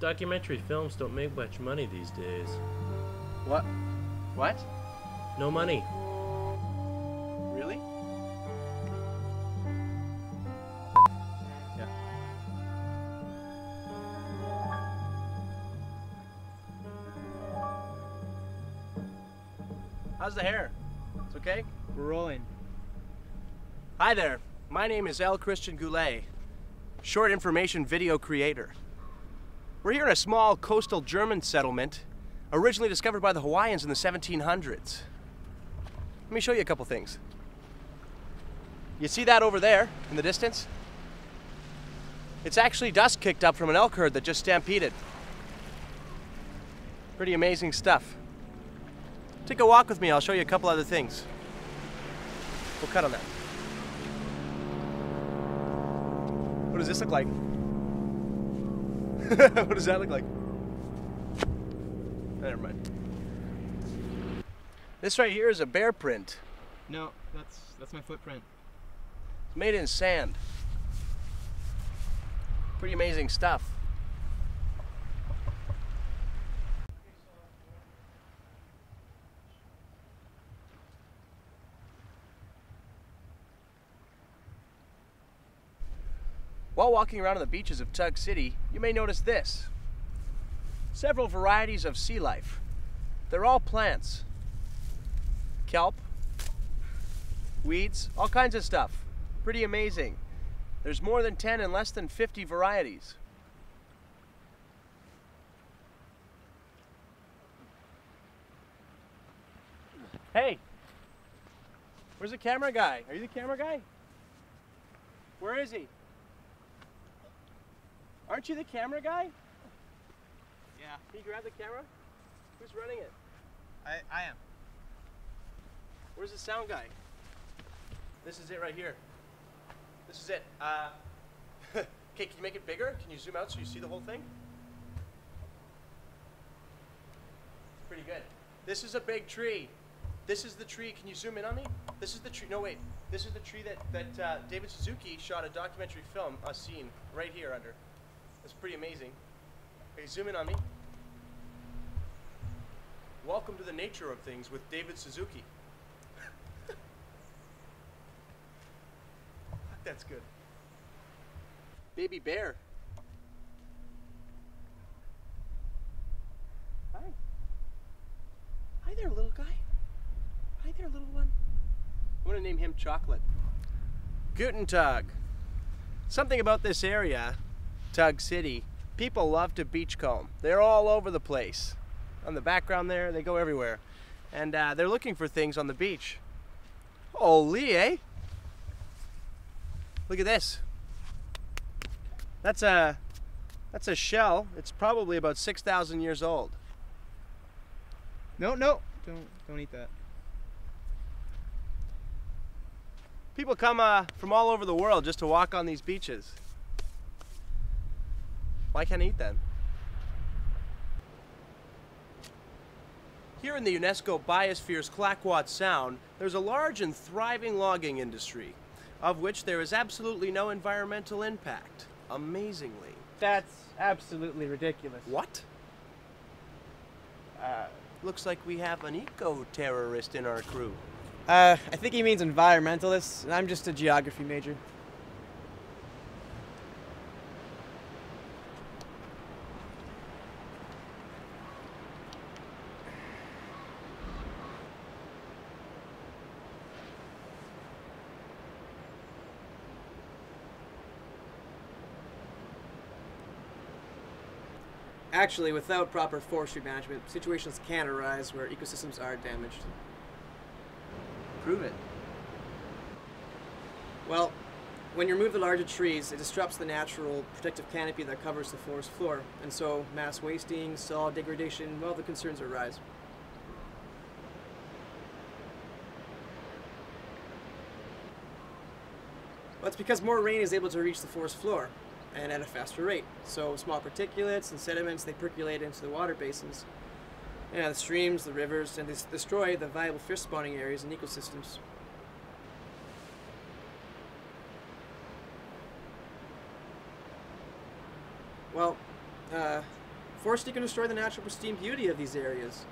Documentary films don't make much money these days. What? What? No money. Really? Yeah. How's the hair? It's okay? We're rolling. Hi there. My name is L. Christian Goulet, short information video creator. We're here in a small coastal German settlement, originally discovered by the Hawaiians in the 1700s. Let me show you a couple things. You see that over there in the distance? It's actually dust kicked up from an elk herd that just stampeded. Pretty amazing stuff. Take a walk with me, I'll show you a couple other things. We'll cut on that. What does this look like? What does that look like? Never mind. This right here is a bear print. No, that's my footprint. It's made in sand. Pretty amazing stuff. While walking around on the beaches of Tug City, you may notice this. Several varieties of sea life. They're all plants. Kelp, weeds, all kinds of stuff. Pretty amazing. There's more than 10 and less than 50 varieties. Hey, where's the camera guy? Are you the camera guy? Where is he? Aren't you the camera guy? Yeah. Can you grab the camera? Who's running it? I am. Where's the sound guy? This is it right here. This is it. Okay, can you make it bigger? Can you zoom out so you see the whole thing? Pretty good. This is a big tree. This is the tree. Can you zoom in on me? This is the tree. No, wait. This is the tree that David Suzuki shot a documentary film, a scene, right here under. That's pretty amazing. Okay, zoom in on me. Welcome to the nature of things with David Suzuki. That's good. Baby bear. Hi. Hi there, little guy. Hi there, little one. I'm gonna name him Chocolate. Guten Tag. Something about this area, Tug City, people love to beachcomb. They're all over the place. On the background there, they go everywhere. And they're looking for things on the beach. Holy, eh? Look at this. That's a shell. It's probably about 6,000 years old. No, don't eat that. People come from all over the world just to walk on these beaches. Why can't I eat them? Here in the UNESCO Biosphere's Clayoquot Sound, there's a large and thriving logging industry, of which there is absolutely no environmental impact, amazingly. That's absolutely ridiculous. What? Looks like we have an eco-terrorist in our crew. I think he means environmentalists, and I'm just a geography major. Actually, without proper forestry management, situations can arise where ecosystems are damaged. Prove it. Well, when you remove the larger trees, it disrupts the natural protective canopy that covers the forest floor, and so mass wasting, soil degradation, well, the concerns arise. Well, it's because more rain is able to reach the forest floor, and at a faster rate. So small particulates and sediments, they percolate into the water basins, the streams, the rivers, and they destroy the viable fish spawning areas and ecosystems. Well, Foresting can destroy the natural pristine beauty of these areas,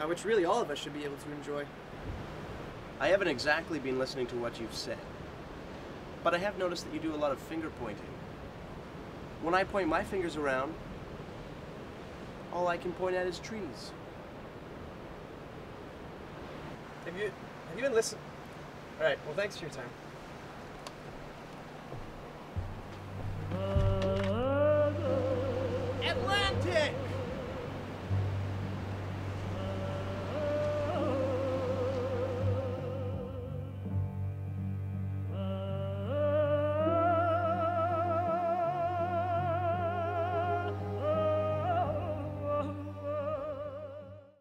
which really all of us should be able to enjoy. I haven't exactly been listening to what you've said, but I have noticed that you do a lot of finger pointing. When I point my fingers around, all I can point at is trees. Have you been listening? All right. Well, thanks for your time. Atlantic!